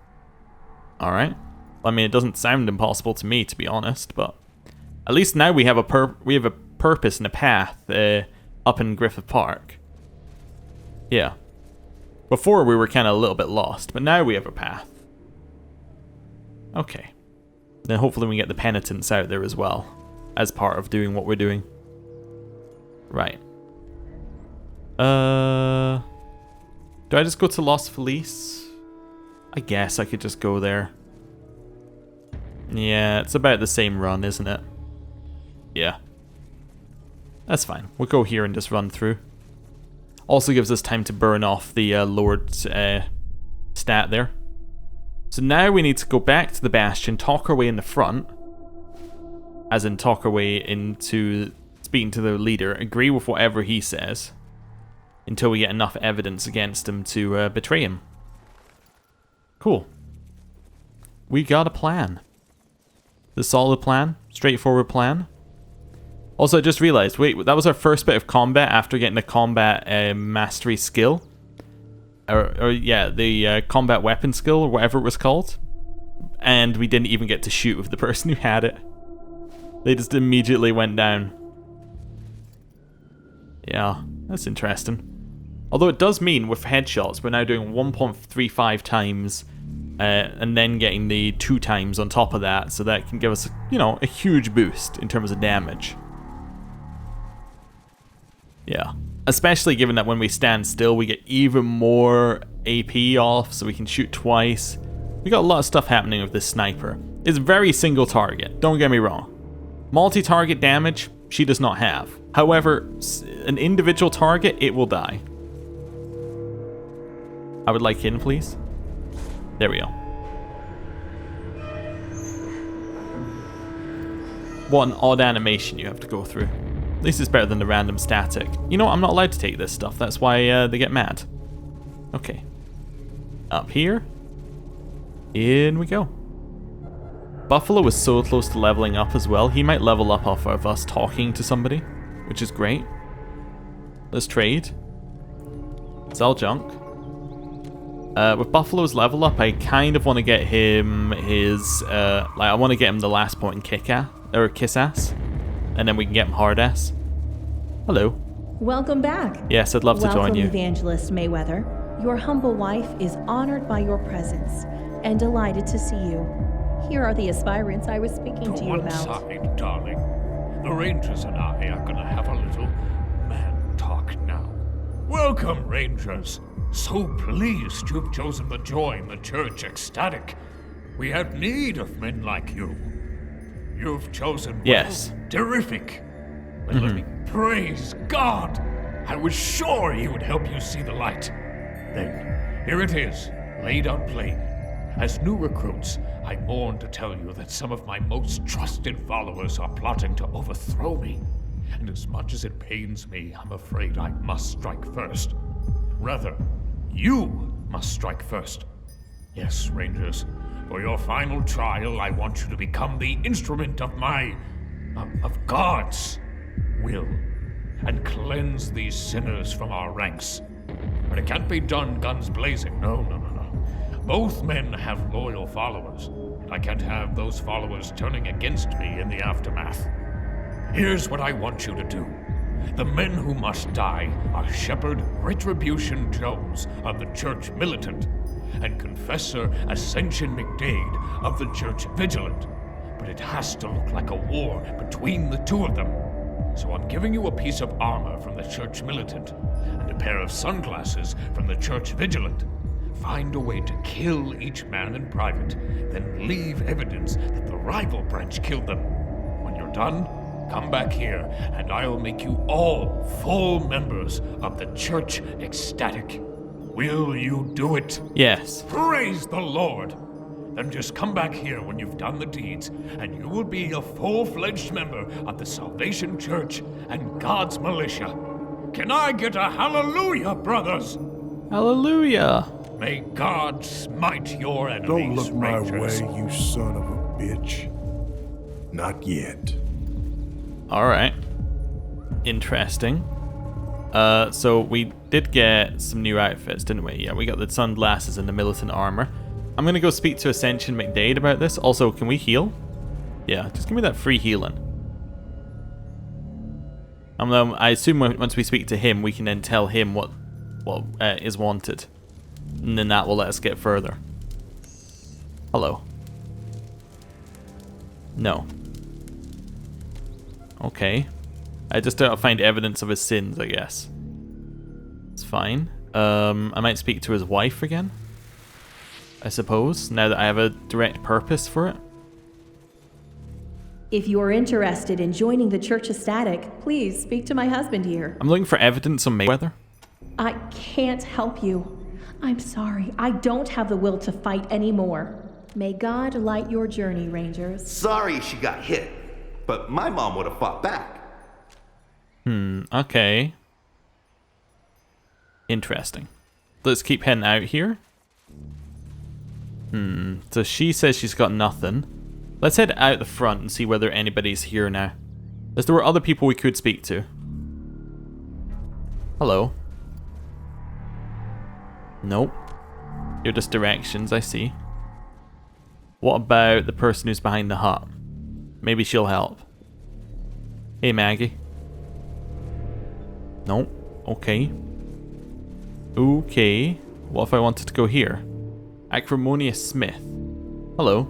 Alright. I mean, it doesn't sound impossible to me, to be honest, but... At least now we have a purpose and a path up in Griffith Park. Yeah. Before we were kind of a little bit lost, but now we have a path. Okay. Then hopefully we can get the penitents out there as well, as part of doing what we're doing. Right. Do I just go to Los Feliz? I guess I could just go there. Yeah, it's about the same run, isn't it? Yeah. That's fine. We'll go here and just run through. Also gives us time to burn off the Lord stat there. So now we need to go back to the Bastion, talk our way in the front. As in talk our way into speaking to the leader, agree with whatever he says. Until we get enough evidence against him to betray him. Cool. We got a plan. The solid plan, straightforward plan. Also, I just realized, wait, that was our first bit of combat after getting the combat mastery skill. Or yeah, the combat weapon skill, or whatever it was called. And we didn't even get to shoot with the person who had it. They just immediately went down. Yeah, that's interesting. Although it does mean with headshots, we're now doing 1.35 times, and then getting the 2 times on top of that, so that can give us, you know, a huge boost in terms of damage. Yeah. Especially given that when we stand still, we get even more AP off, so we can shoot twice. We got a lot of stuff happening with this sniper. It's very single target, don't get me wrong. Multi-target damage, she does not have. However, an individual target, it will die. I would like in, please. There we go. What an odd animation you have to go through. At least it's better than the random static. You know what? I'm not allowed to take this stuff. That's why they get mad. Okay. Up here. In we go. Buffalo was so close to leveling up as well. He might level up off of us talking to somebody, which is great. Let's trade. Sell junk. With Buffalo's level up, I kind of want to get him his, I want to get him the last point in kiss ass, and then we can get him hard ass. Hello. Welcome back. Yes, I'd love to join you. Welcome, Evangelist Mayweather. Your humble wife is honored by your presence and delighted to see you. Here are the aspirants I was speaking to you one about. side, darling. The Rangers and I are gonna have a little man talk now. Welcome, Rangers. So pleased you've chosen to join the Church Ecstatic. We have need of men like you. You've chosen well. Yes. Terrific. But let me praise God. I was sure he would help you see the light. Then, here it is, laid out plain. As new recruits, I mourn to tell you that some of my most trusted followers are plotting to overthrow me. And as much as it pains me, I'm afraid I must strike first. Rather, you must strike first. Yes, Rangers, for your final trial, I want you to become the instrument of of God's will, and cleanse these sinners from our ranks. But it can't be done guns blazing, no. Both men have loyal followers, and I can't have those followers turning against me in the aftermath. Here's what I want you to do. The men who must die are Shepherd Retribution Jones of the Church Militant and Confessor Ascension McDade of the Church Vigilant. But it has to look like a war between the two of them. So I'm giving you a piece of armor from the Church Militant and a pair of sunglasses from the Church Vigilant. Find a way to kill each man in private, then leave evidence that the rival branch killed them. When you're done, come back here, and I'll make you all full members of the Church Ecstatic. Will you do it? Yes. Praise the Lord! Then just come back here when you've done the deeds, and you will be a full-fledged member of the Salvation Church and God's militia. Can I get a hallelujah, brothers? Hallelujah! May God smite your enemies, Don't look my Rangers. way, you son of a bitch. Not yet. Alright. Interesting. So we did get some new outfits, didn't we? Yeah, we got the sunglasses and the militant armor. I'm gonna go speak to Ascension McDade about this. Also, can we heal? Yeah, just give me that free healing. I assume once we speak to him, we can then tell him what is wanted. And then that will let us get further. Hello. No. Okay. I just don't find evidence of his sins, I guess. It's fine. I might speak to his wife again, I suppose, now that I have a direct purpose for it. If you are interested in joining the Church Ecstatic, please speak to my husband here. I'm looking for evidence on Mayweather. I can't help you. I'm sorry. I don't have the will to fight anymore. May God light your journey, Rangers. Sorry she got hit, but my mom would have fought back. Okay. Interesting. Let's keep heading out here. So she says she's got nothing. Let's head out the front and see whether anybody's here now. As there were other people we could speak to. Hello. Nope. You're just directions, I see. What about the person who's behind the hut? Maybe she'll help. Hey, Maggie. Nope. Okay. Okay. What if I wanted to go here? Acrimonious Smith. Hello.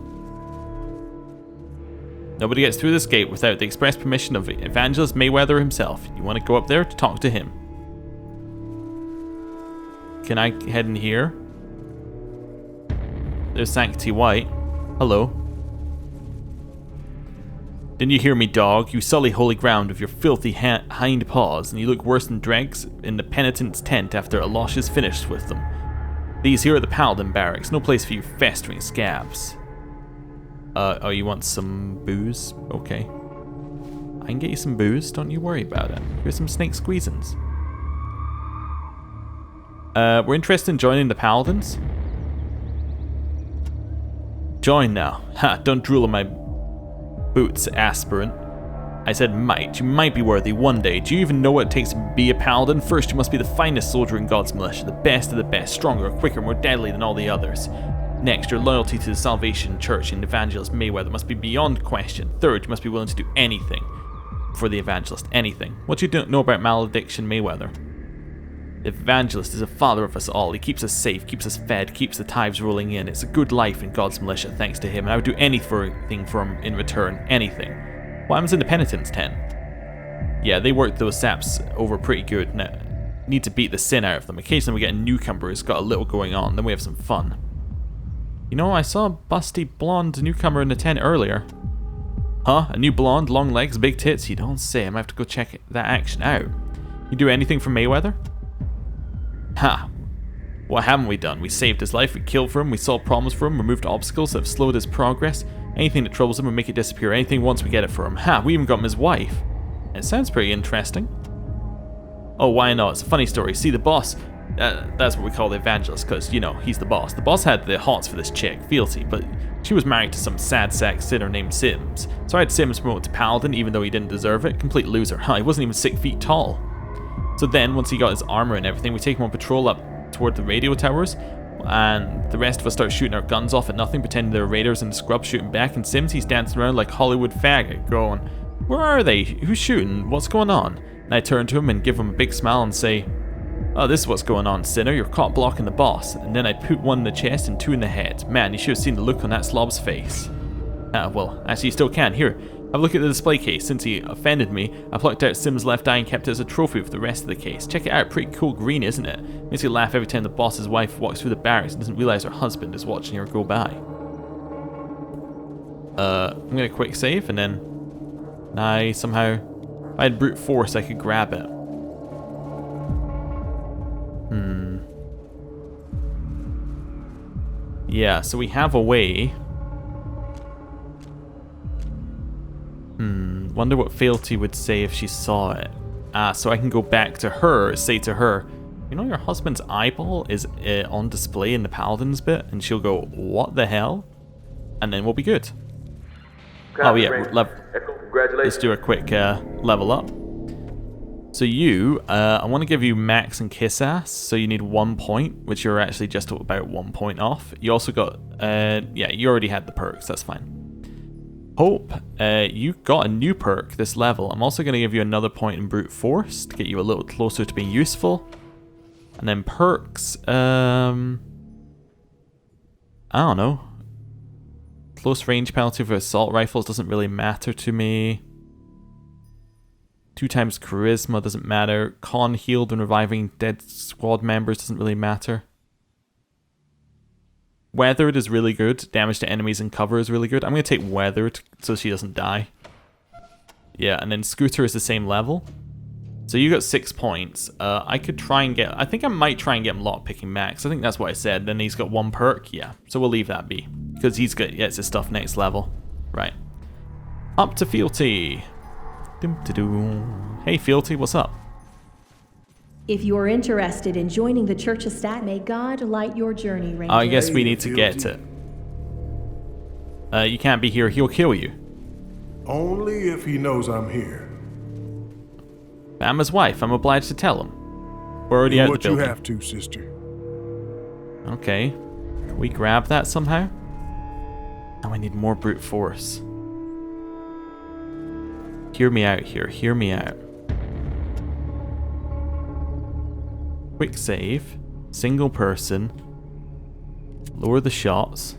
Nobody gets through this gate without the express permission of Evangelist Mayweather himself. You want to go up there to talk to him. Can I head in here? There's Sanctity White. Hello. Didn't you hear me, dog? You sully holy ground with your filthy hind paws, and you look worse than dregs in the penitent's tent after Alosh is finished with them. These here are the Paladin barracks, no place for you festering scabs. Oh, you want some booze? Okay. I can get you some booze, don't you worry about it. Here's some snake squeezins. We're interested in joining the Paladins? Join now. Ha, don't drool on my boots, aspirant. I said might. You might be worthy one day. Do you even know what it takes to be a paladin? First, you must be the finest soldier in God's militia, the best of the best, stronger, quicker, more deadly than all the others. Next, your loyalty to the Salvation Church and Evangelist Mayweather must be beyond question. Third, you must be willing to do anything for the Evangelist. Anything. What do you know about Malediction Mayweather? The Evangelist is the father of us all. He keeps us safe, keeps us fed, keeps the tithes rolling in. It's a good life in God's militia, thanks to him, and I would do anything for him in return. Anything. What happens in the penitent's tent? Yeah, they work those saps over pretty good. Now, need to beat the sin out of them. Occasionally we get a newcomer who's got a little going on, then we have some fun. You know, I saw a busty blonde newcomer in the tent earlier. Huh? A new blonde, long legs, big tits? You don't say. I might have to go check that action out. You do anything for Mayweather? Ha! What haven't we done? We saved his life, we killed for him, we solved problems for him, removed obstacles that have slowed his progress. Anything that troubles him, we make it disappear. Anything once we get it for him. Ha! We even got him his wife. It sounds pretty interesting. Oh, why not? It's a funny story. See, the boss, that's what we call the Evangelist, because, you know, he's the boss. The boss had the hots for this chick, Fealty, but she was married to some sad sack sinner named Sims. So I had Sims promoted to Paladin, even though he didn't deserve it. Complete loser. Huh, he wasn't even 6 feet tall. So then, once he got his armor and everything, we take him on patrol up toward the radio towers, and the rest of us start shooting our guns off at nothing, pretending they're raiders and the scrubs shooting back, and Sims, he's dancing around like Hollywood faggot, going, where are they? Who's shooting? What's going on? And I turn to him and give him a big smile and say, oh, this is what's going on, sinner. You're caught blocking the boss. And then I put 1 in the chest and 2 in the head. Man, you should have seen the look on that slob's face. Well, actually you still can. Here, have a look at the display case. Since he offended me, I plucked out Sim's left eye and kept it as a trophy for the rest of the case. Check it out, pretty cool green, isn't it? Makes you laugh every time the boss's wife walks through the barracks and doesn't realize her husband is watching her go by. I'm gonna quick save and then I somehow, if I had brute force, I could grab it. Yeah, so we have a way. Wonder what Fealty would say if she saw it. So I can go back to her, say to her, you know, your husband's eyeball is on display in the Paladins bit, and she'll go, what the hell? And then we'll be good. Oh yeah, let's do a quick level up. So you, I want to give you Max and Kiss Ass, so you need 1 point, which you're actually just about 1 point off. You also got, yeah, you already had the perks, that's fine. Hope, you got a new perk this level. I'm also going to give you another point in Brute Force to get you a little closer to being useful. And then perks, I don't know. Close range penalty for assault rifles doesn't really matter to me. 2 times charisma doesn't matter. Con healed when reviving dead squad members doesn't really matter. Weathered is really good. Damage to enemies and cover is really good. I'm going to take Weathered so she doesn't die. Yeah, and then Scooter is the same level. So you got 6 points. I could try and get... I think I might try and get him lockpicking Max. I think that's what I said. Then he's got 1 perk. Yeah, so we'll leave that be. Because he's got... Yeah, it's his stuff next level. Right. Up to Fealty. Hey Fealty, what's up? If you're interested in joining the Church of Stat, may God light your journey, Ranger. I guess we need to get it. You can't be here, he'll kill you. Only if he knows I'm here. I'm his wife, I'm obliged to tell him. We're already out of the building. What you have to, sister. Okay. Can we grab that somehow? Now I need more brute force. Hear me out here, hear me out. Quick save, single person, lower the shots.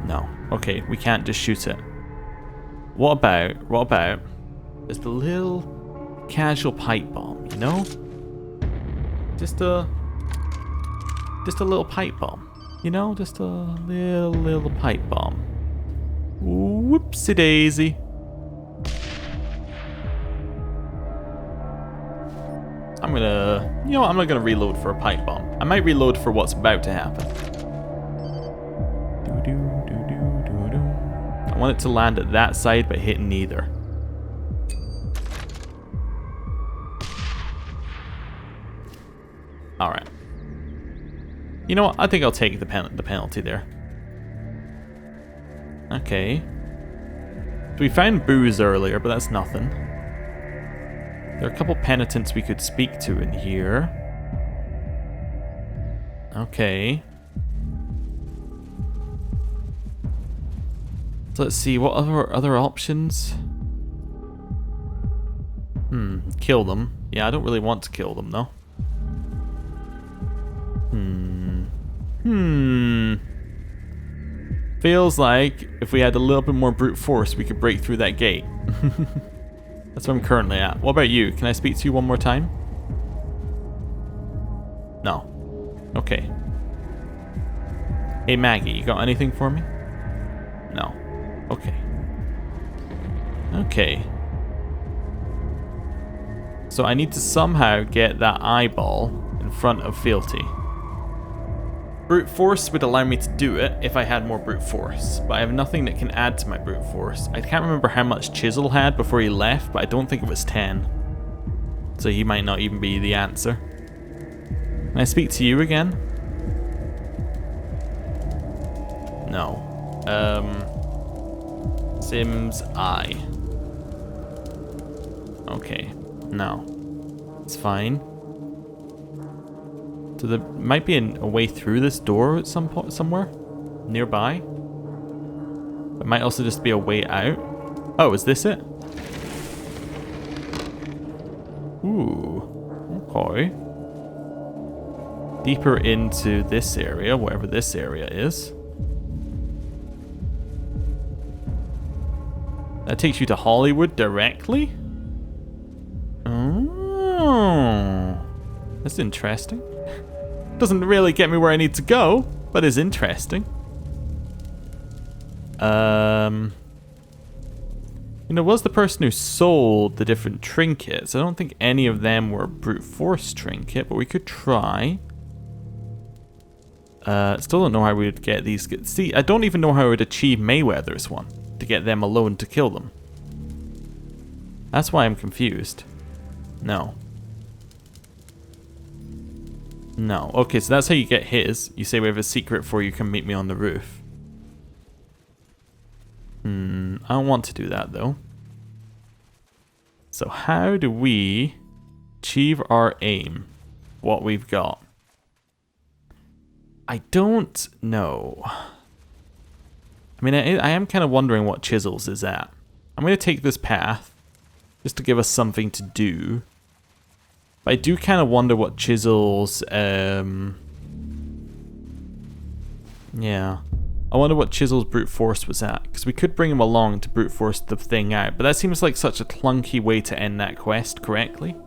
No, okay, we can't just shoot it. What about just a little casual pipe bomb, you know? Just a little pipe bomb. You know, just a little pipe bomb. Whoopsie daisy. I'm gonna, you know what, I'm not gonna reload for a pipe bomb. I might reload for what's about to happen. I want it to land at that side, but hit neither. Alright. You know what, I think I'll take the penalty there. Okay. So we found booze earlier, but that's nothing. There are a couple penitents we could speak to in here. Okay. So let's see, what other options? Kill them. Yeah, I don't really want to kill them though. Feels like if we had a little bit more brute force, we could break through that gate. That's where I'm currently at. What about you? Can I speak to you one more time? No. Okay. Hey Maggie, you got anything for me? No. Okay. Okay. So I need to somehow get that eyeball in front of Fealty. Brute force would allow me to do it if I had more brute force, but I have nothing that can add to my brute force. I can't remember how much Chisel had before he left, but I don't think it was 10. So he might not even be the answer. Can I speak to you again? No. Sims I. Okay. No. It's fine. So there might be a way through this door at some point, somewhere nearby. It might also just be a way out. Oh, is this it? Ooh, okay. Deeper into this area, whatever this area is. That takes you to Hollywood directly? Oh, that's interesting. Doesn't really get me where I need to go, but is interesting. You know, was the person who sold the different trinkets. I don't think any of them were brute force trinket, but we could try. Still don't know how we would get these. See, I don't even know how I would achieve Mayweather's one to get them alone to kill them. That's why I'm confused. No. No. Okay, so that's how you get his. You say we have a secret for you, can meet me on the roof. I don't want to do that though. So how do we achieve our aim? What we've got? I don't know. I mean, I am kind of wondering what Chisel's is at. I'm going to take this path just to give us something to do. But I do kind of wonder what Chisel's, yeah. I wonder what Chisel's brute force was at, because we could bring him along to brute force the thing out, but that seems like such a clunky way to end that quest correctly.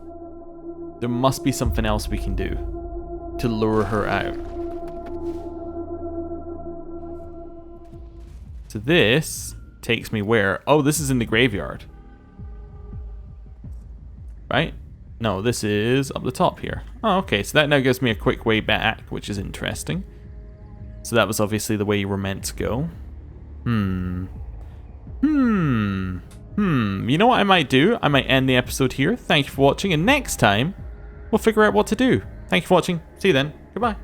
There must be something else we can do to lure her out. So this takes me where? Oh, this is in the graveyard. Right? No, this is up the top here. Oh, okay, so that now gives me a quick way back, which is interesting. So that was obviously the way you were meant to go. You know what I might do? I might end the episode here. Thank you for watching, and next time, we'll figure out what to do. Thank you for watching. See you then. Goodbye.